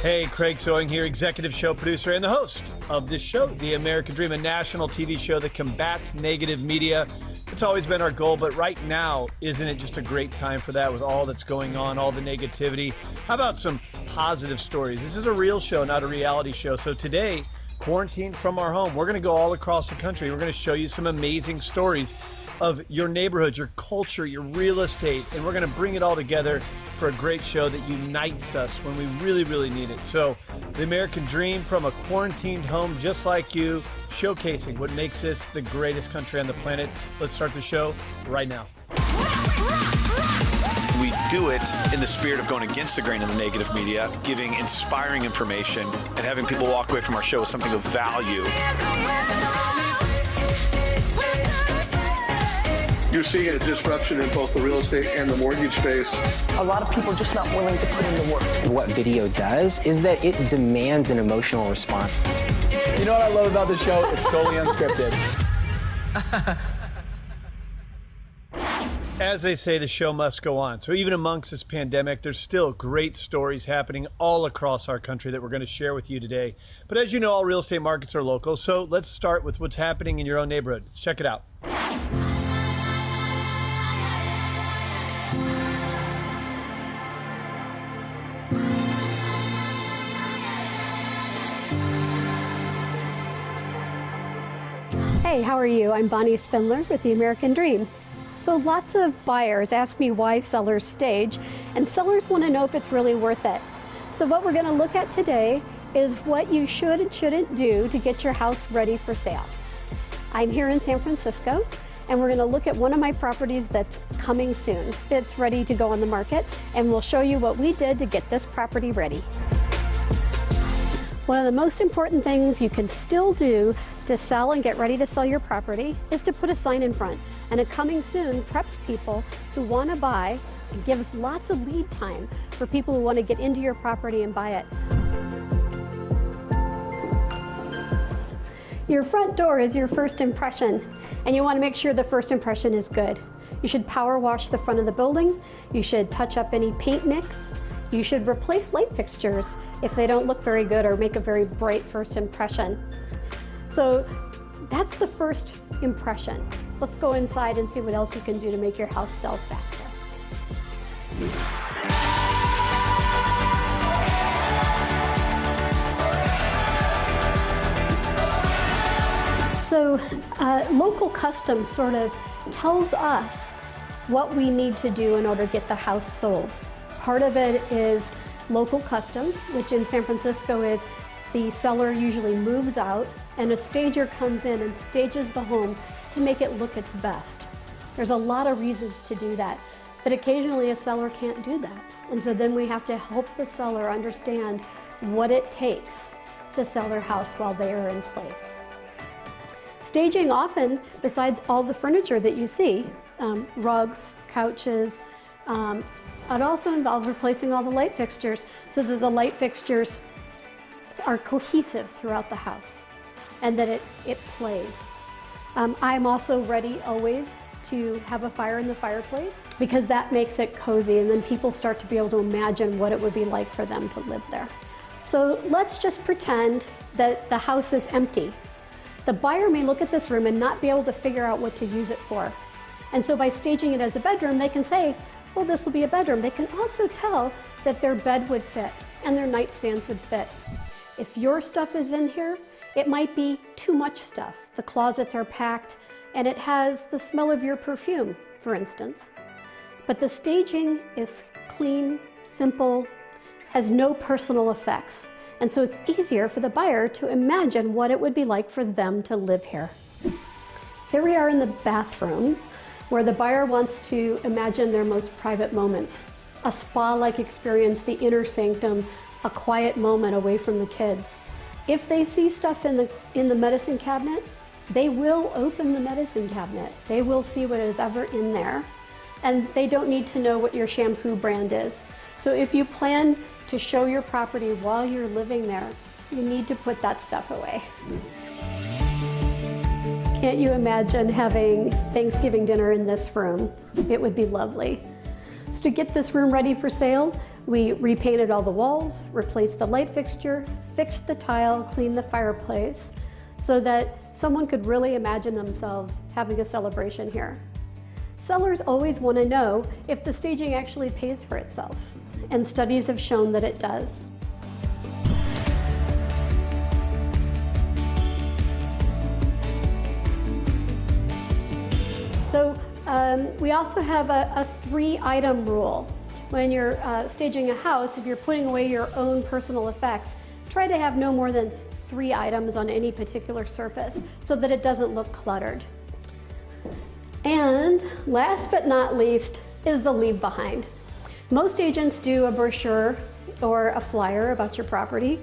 Hey, Craig Sewing here, executive show producer and the host of this show, The American Dream, a national TV show that combats negative media. It's always been our goal, but right now, isn't it just a great time for that with all that's going on, all the negativity? How about some positive stories? This is a real show, not a reality show. So today, quarantined from our home, we're going to go all across the country. We're going to show you some amazing stories of your neighborhood, your culture, your real estate, and we're going to bring it all together for a great show that unites us when we really, really need it. So, the American Dream from a quarantined home just like you, showcasing what makes this the greatest country on the planet. Let's start the show right now. We do it in the spirit of going against the grain of the negative media, giving inspiring information, and having people walk away from our show with something of value. You're seeing a disruption in both the real estate and the mortgage space. A lot of people are just not willing to put in the work. What video does is that it demands an emotional response. You know what I love about the show? It's totally unscripted. As they say, the show must go on. So even amongst this pandemic, there's still great stories happening all across our country that we're going to share with you today. But as you know, all real estate markets are local. So let's start with what's happening in your own neighborhood. Let's check it out. Hey, how are you? I'm Bonnie Spindler with The American Dream. So lots of buyers ask me why sellers stage, and sellers want to know if it's really worth it. So what we're going to look at today is what you should and shouldn't do to get your house ready for sale. I'm here in San Francisco, and we're going to look at one of my properties that's coming soon. It's ready to go on the market, and we'll show you what we did to get this property ready. One of the most important things you can still do to sell and get ready to sell your property is to put a sign in front. And a coming soon preps people who want to buy and gives lots of lead time for people who want to get into your property and buy it. Your front door is your first impression, and you want to make sure the first impression is good. You should power wash the front of the building. You should touch up any paint nicks. You should replace light fixtures if they don't look very good or make a very bright first impression. So that's the first impression. Let's go inside and see what else you can do to make your house sell faster. So local custom sort of tells us what we need to do in order to get the house sold. Part of it is local custom, which in San Francisco is the seller usually moves out and a stager comes in and stages the home to make it look its best. There's a lot of reasons to do that, but occasionally a seller can't do that. And so then we have to help the seller understand what it takes to sell their house while they are in place. Staging often, besides all the furniture that you see, rugs, couches, it also involves replacing all the light fixtures so that the light fixtures are cohesive throughout the house and that it plays. I'm also ready always to have a fire in the fireplace because that makes it cozy, and then people start to be able to imagine what it would be like for them to live there. So let's just pretend that the house is empty. The buyer may look at this room and not be able to figure out what to use it for. And so by staging it as a bedroom, they can say, well, this will be a bedroom. They can also tell that their bed would fit and their nightstands would fit. If your stuff is in here, it might be too much stuff. The closets are packed and it has the smell of your perfume, for instance. But the staging is clean, simple, has no personal effects. And so it's easier for the buyer to imagine what it would be like for them to live here. Here we are in the bathroom, where the buyer wants to imagine their most private moments. A spa-like experience, the inner sanctum, a quiet moment away from the kids. If they see stuff in the medicine cabinet, they will open the medicine cabinet. They will see what is ever in there, and they don't need to know what your shampoo brand is. So if you plan to show your property while you're living there, you need to put that stuff away. Can't you imagine having Thanksgiving dinner in this room? It would be lovely. So to get this room ready for sale, We repainted all the walls, replaced the light fixture, fixed the tile, cleaned the fireplace, so that someone could really imagine themselves having a celebration here. Sellers always want to know if the staging actually pays for itself, and studies have shown that it does. So we also have a 3-item rule. When you're staging a house, if you're putting away your own personal effects, try to have no more than 3 items on any particular surface so that it doesn't look cluttered. And last but not least is the leave behind. Most agents do a brochure or a flyer about your property,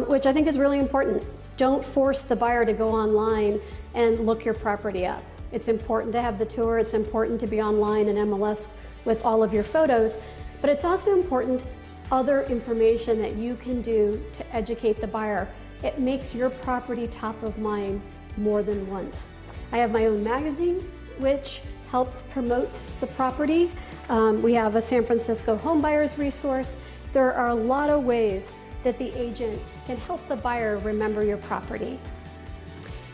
which I think is really important. Don't force the buyer to go online and look your property up. It's important to have the tour, it's important to be online in MLS with all of your photos, but it's also important other information that you can do to educate the buyer. It makes your property top of mind more than once. I have my own magazine, which helps promote the property. We have a San Francisco home buyers resource. There are a lot of ways that the agent can help the buyer remember your property.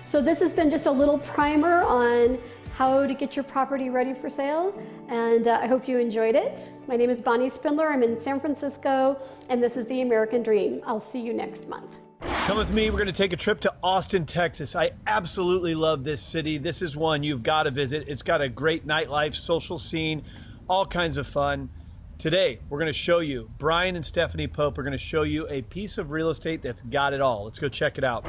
So this has been just a little primer on how to get your property ready for sale, and I hope you enjoyed it. My name is Bonnie Spindler. I'm in San Francisco, and this is the American Dream. I'll see you next month. Come with me. We're going to take a trip to Austin, Texas. I absolutely love this city. This is one you've got to visit. It's got a great nightlife, social scene, all kinds of fun. Today, we're going to show you, Brian and Stephanie Pope are going to show you a piece of real estate that's got it all. Let's go check it out.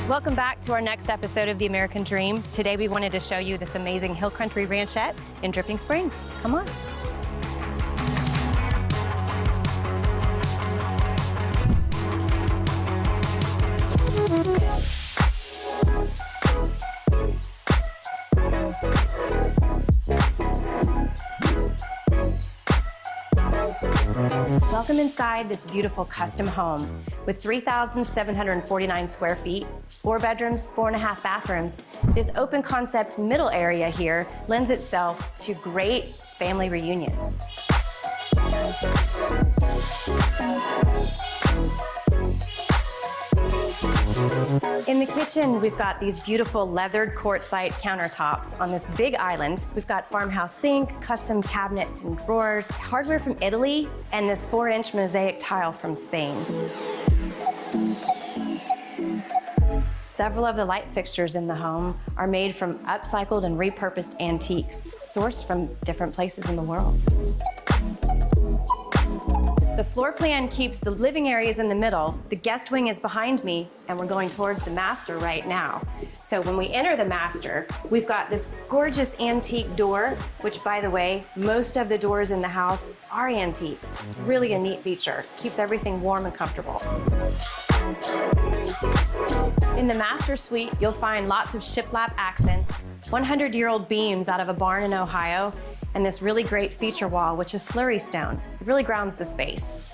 Welcome back to our next episode of The American Dream. Today we wanted to show you this amazing hill country ranchette in Dripping Springs. Come on. Welcome inside this beautiful custom home with 3,749 square feet, 4 bedrooms, 4.5 bathrooms. This open concept middle area here lends itself to great family reunions. In the kitchen, we've got these beautiful leathered quartzite countertops on this big island. We've got farmhouse sink, custom cabinets and drawers, hardware from Italy, and this 4-inch mosaic tile from Spain. Several of the light fixtures in the home are made from upcycled and repurposed antiques, sourced from different places in the world. The floor plan keeps the living areas in the middle, the guest wing is behind me, and we're going towards the master right now. So when we enter the master, we've got this gorgeous antique door, which, by the way, most of the doors in the house are antiques. It's really a neat feature. Keeps everything warm and comfortable. In the master suite, you'll find lots of shiplap accents, 100-year-old beams out of a barn in Ohio, and this really great feature wall, which is slurry stone. It really grounds the space.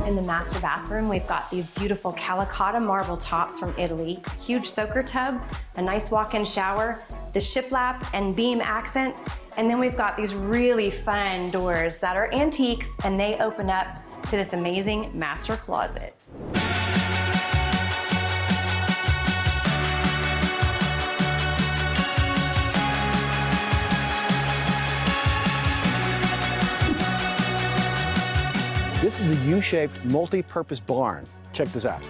In the master bathroom, we've got these beautiful Calicotta marble tops from Italy, huge soaker tub, a nice walk-in shower, the shiplap and beam accents, and then we've got these really fun doors that are antiques, and they open up to this amazing master closet. This is the U-shaped multi-purpose barn. Check this out.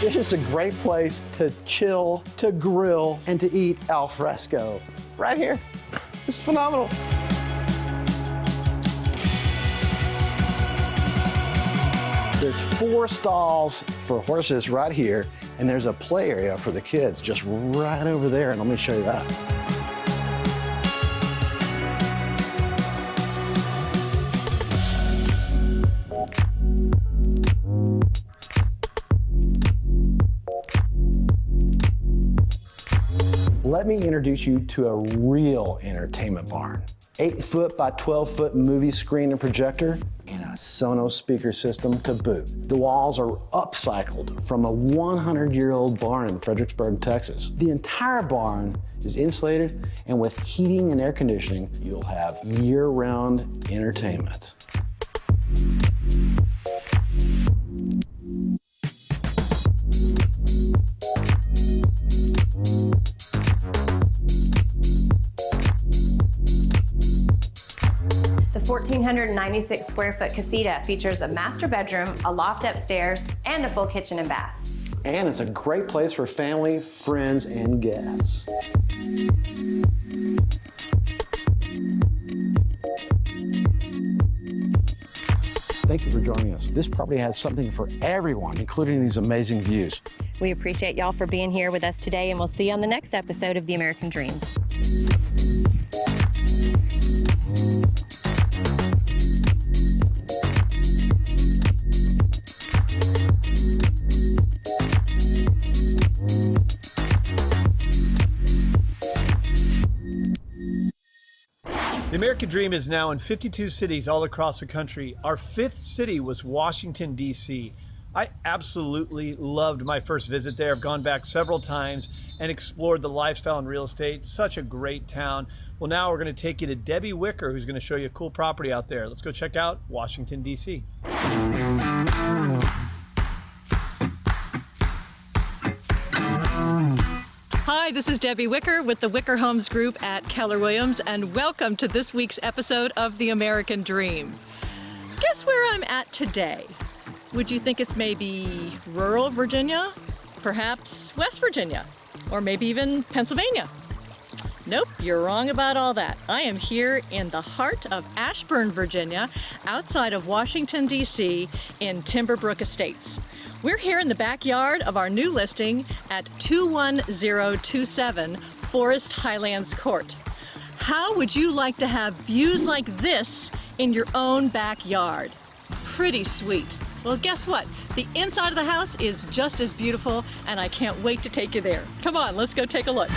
This is a great place to chill, to grill, and to eat al fresco. Right here. It's phenomenal. There's 4 stalls for horses right here, and there's a play area for the kids just right over there, and let me show you that. introduce you to a real entertainment barn. 8-foot by 12-foot movie screen and projector, and a Sonos speaker system to boot. The walls are upcycled from a 100-year-old barn in Fredericksburg, Texas. The entire barn is insulated, and with heating and air conditioning, you'll have year-round entertainment. The 1,496 square foot casita features a master bedroom, a loft upstairs, and a full kitchen and bath. And it's a great place for family, friends, and guests. Thank you for joining us. This property has something for everyone, including these amazing views. We appreciate y'all for being here with us today, and we'll see you on the next episode of The American Dream. The American Dream is now in 52 cities all across the country. Our 5th city was Washington, D.C. I absolutely loved my first visit there. I've gone back several times and explored the lifestyle and real estate. Such a great town. Well, now we're going to take you to Debbie Wicker, who's going to show you a cool property out there. Let's go check out Washington, D.C. Hi, this is Debbie Wicker with the Wicker Homes Group at Keller Williams, and welcome to this week's episode of The American Dream. Guess where I'm at today? Would you think it's maybe rural Virginia? Perhaps West Virginia? Or maybe even Pennsylvania? Nope, you're wrong about all that. I am here in the heart of Ashburn, Virginia, outside of Washington, D.C., in Timberbrook Estates. We're here in the backyard of our new listing at 21027 Forest Highlands Court. How would you like to have views like this in your own backyard? Pretty sweet. Well, guess what? The inside of the house is just as beautiful, and I can't wait to take you there. Come on, let's go take a look.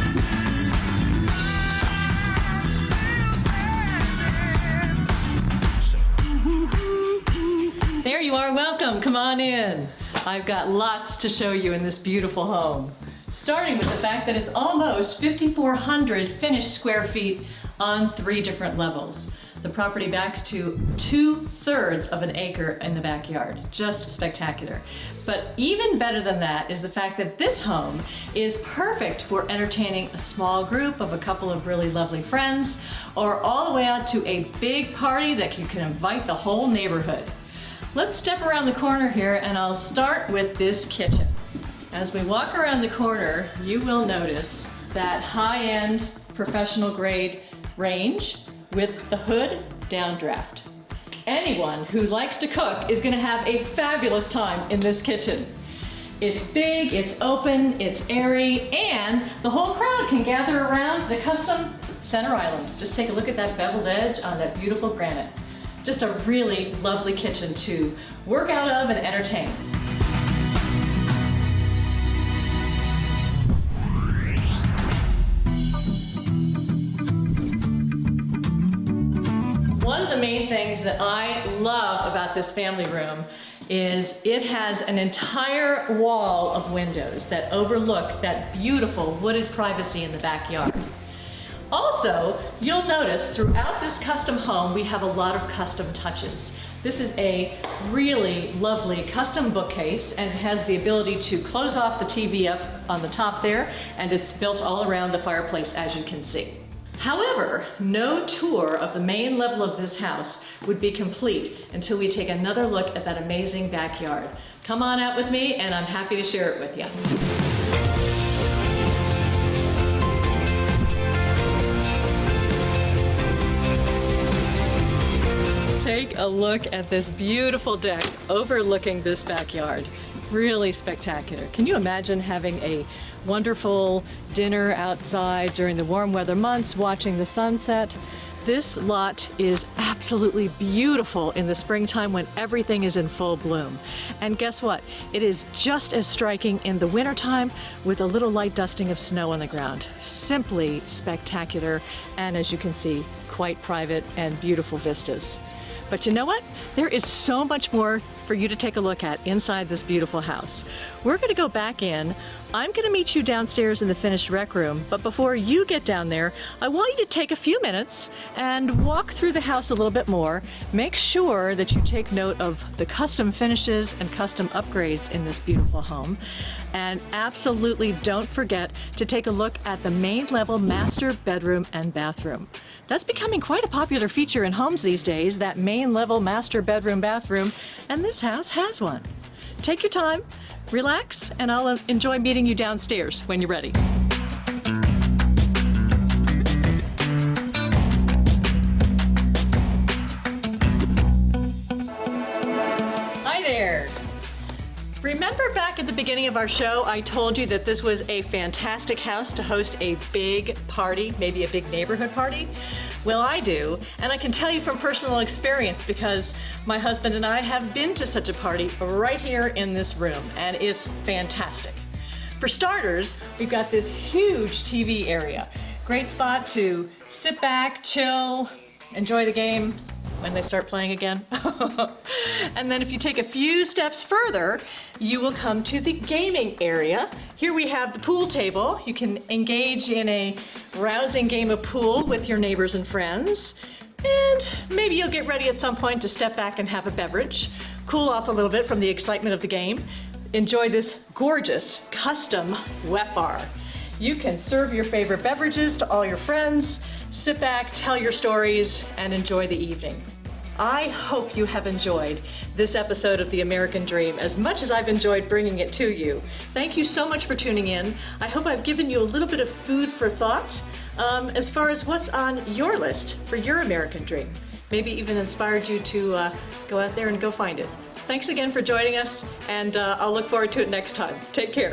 There you are, welcome, come on in. I've got lots to show you in this beautiful home. Starting with the fact that it's almost 5,400 finished square feet on 3 different levels. The property backs to 2/3 of an acre in the backyard. Just spectacular. But even better than that is the fact that this home is perfect for entertaining a small group of a couple of really lovely friends, or all the way out to a big party that you can invite the whole neighborhood. Let's step around the corner here, and I'll start with this kitchen. As we walk around the corner, you will notice that high-end professional grade range with the hood downdraft. Anyone who likes to cook is going to have a fabulous time in this kitchen. It's big, it's open, it's airy, and the whole crowd can gather around the custom center island. Just take a look at that beveled edge on that beautiful granite. Just a really lovely kitchen to work out of and entertain. One of the main things that I love about this family room is it has an entire wall of windows that overlook that beautiful wooded privacy in the backyard. Also, you'll notice throughout this custom home, we have a lot of custom touches. This is a really lovely custom bookcase and has the ability to close off the TV up on the top there, and it's built all around the fireplace, as you can see. However, no tour of the main level of this house would be complete until we take another look at that amazing backyard. Come on out with me, and I'm happy to share it with you. Take a look at this beautiful deck overlooking this backyard. Really spectacular. Can you imagine having a wonderful dinner outside during the warm weather months, watching the sunset? This lot is absolutely beautiful in the springtime when everything is in full bloom. And guess what? It is just as striking in the wintertime with a little light dusting of snow on the ground. Simply spectacular, and as you can see, quite private and beautiful vistas. But you know what? There is so much more for you to take a look at inside this beautiful house. We're going to go back in. I'm going to meet you downstairs in the finished rec room, but before you get down there, I want you to take a few minutes and walk through the house a little bit more. Make sure that you take note of the custom finishes and custom upgrades in this beautiful home. And absolutely don't forget to take a look at the main level master bedroom and bathroom. That's becoming quite a popular feature in homes these days, that main level master bedroom bathroom, and this house has one. Take your time, relax, and I'll enjoy meeting you downstairs when you're ready. Hi there. Remember back at the beginning of our show, I told you that this was a fantastic house to host a big party, maybe a big neighborhood party? Well, I do, and I can tell you from personal experience because my husband and I have been to such a party right here in this room, and it's fantastic. For starters, we've got this huge TV area. Great spot to sit back, chill, enjoy the game when they start playing again. And then if you take a few steps further, you will come to the gaming area. Here we have the pool table. You can engage in a rousing game of pool with your neighbors and friends. And maybe you'll get ready at some point to step back and have a beverage, cool off a little bit from the excitement of the game. Enjoy this gorgeous custom wet bar. You can serve your favorite beverages to all your friends, sit back, tell your stories, and enjoy the evening. I hope you have enjoyed this episode of The American Dream as much as I've enjoyed bringing it to you. Thank you so much for tuning in. I hope I've given you a little bit of food for thought as far as what's on your list for your American Dream. Maybe even inspired you to go out there and go find it. Thanks again for joining us, and I'll look forward to it next time. Take care.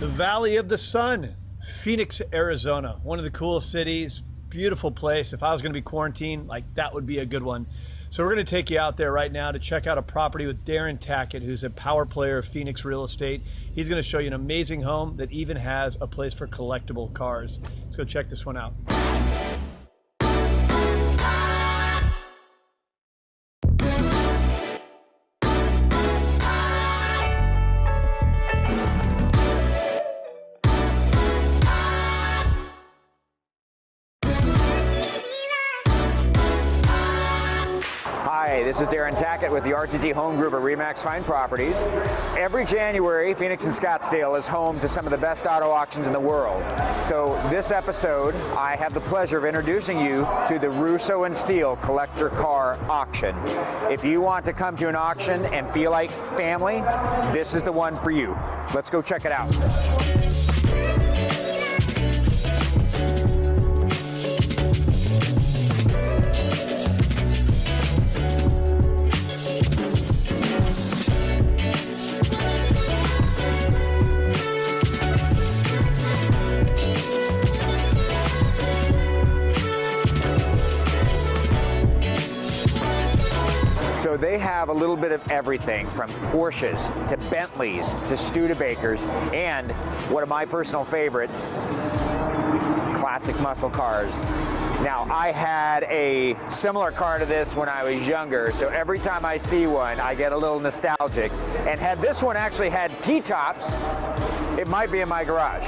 The Valley of the Sun, Phoenix, Arizona. One of the coolest cities, beautiful place. If I was going to be quarantined, that would be a good one. So we're going to take you out there right now to check out a property with Darren Tackett, who's a power player of Phoenix Real Estate. He's going to show you an amazing home that even has a place for collectible cars. Let's go check this one out. Hi, this is Darren Tackett with the RTT Home Group at RE/MAX Fine Properties. Every January, Phoenix and Scottsdale is home to some of the best auto auctions in the world. So this episode, I have the pleasure of introducing you to the Russo and Steele Collector Car Auction. If you want to come to an auction and feel like family, this is the one for you. Let's go check it out. So they have a little bit of everything from Porsches to Bentleys to Studebakers and one of my personal favorites, classic muscle cars. Now, I had a similar car to this when I was younger, so every time I see one, I get a little nostalgic. And had this one actually had T-tops, it might be in my garage.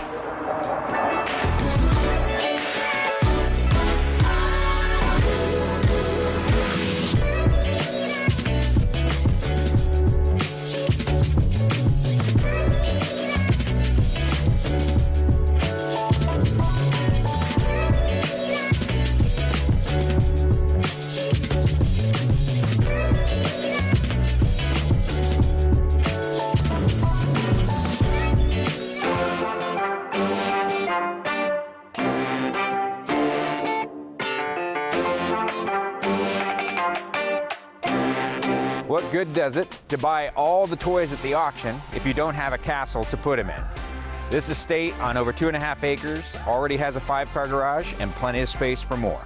What good does it to buy all the toys at the auction if you don't have a castle to put them in? This estate on over 2.5 acres already has a 5-car garage and plenty of space for more.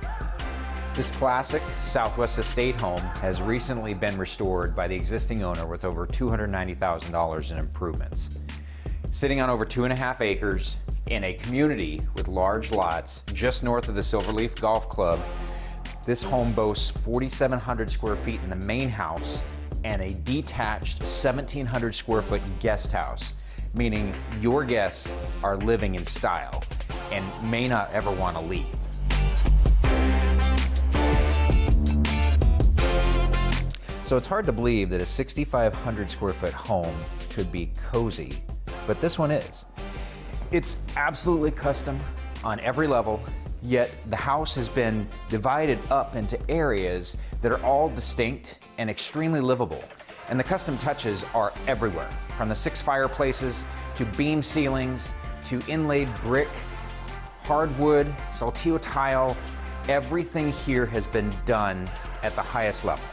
This classic Southwest estate home has recently been restored by the existing owner with over $290,000 in improvements. Sitting on over 2.5 acres in a community with large lots just north of the Silverleaf Golf Club, this home boasts 4,700 square feet in the main house and a detached 1,700 square foot guest house, meaning your guests are living in style and may not ever want to leave. So it's hard to believe that a 6,500 square foot home could be cozy, but this one is. It's absolutely custom on every level, yet the house has been divided up into areas that are all distinct and extremely livable. And the custom touches are everywhere, from the 6 fireplaces to beam ceilings to inlaid brick, hardwood, saltillo tile. Everything here has been done at the highest level.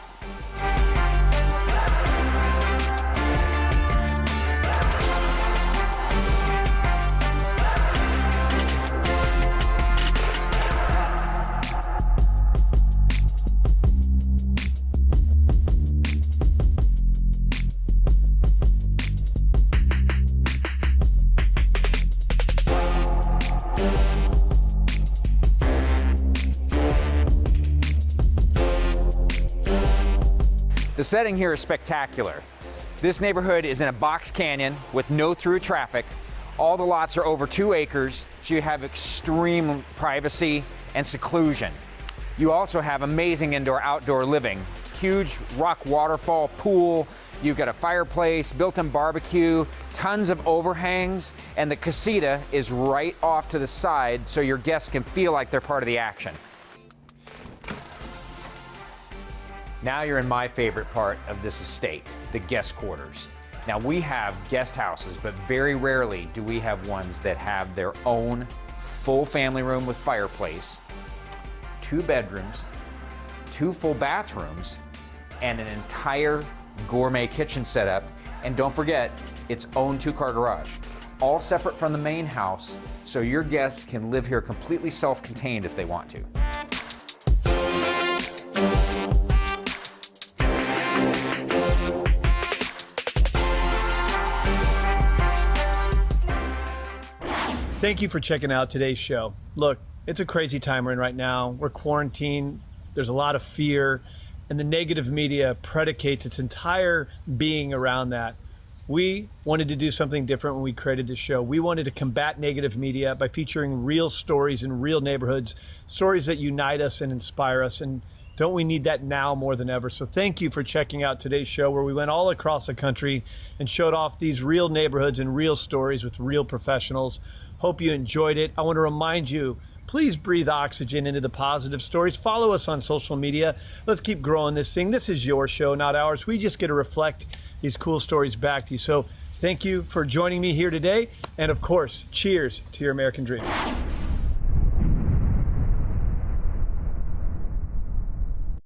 The setting here is spectacular. This neighborhood is in a box canyon with no through traffic. All the lots are over 2 acres, so you have extreme privacy and seclusion. You also have amazing indoor-outdoor living. Huge rock waterfall pool, you've got a fireplace, built-in barbecue, tons of overhangs, and the casita is right off to the side so your guests can feel like they're part of the action. Now you're in my favorite part of this estate, the guest quarters. Now we have guest houses, but very rarely do we have ones that have their own full family room with fireplace, 2 bedrooms, 2 full bathrooms, and an entire gourmet kitchen setup. And don't forget, its own 2-car garage, all separate from the main house, so your guests can live here completely self-contained if they want to. Thank you for checking out today's show. Look, it's a crazy time we're in right now. We're quarantined, there's a lot of fear, and the negative media predicates its entire being around that. We wanted to do something different when we created this show. We wanted to combat negative media by featuring real stories in real neighborhoods, stories that unite us and inspire us, and don't we need that now more than ever? So thank you for checking out today's show, where we went all across the country and showed off these real neighborhoods and real stories with real professionals. Hope you enjoyed it. I want to remind you, please breathe oxygen into the positive stories. Follow us on social media. Let's keep growing this thing. This is your show, not ours. We just get to reflect these cool stories back to you. So thank you for joining me here today. And of course, cheers to your American dream.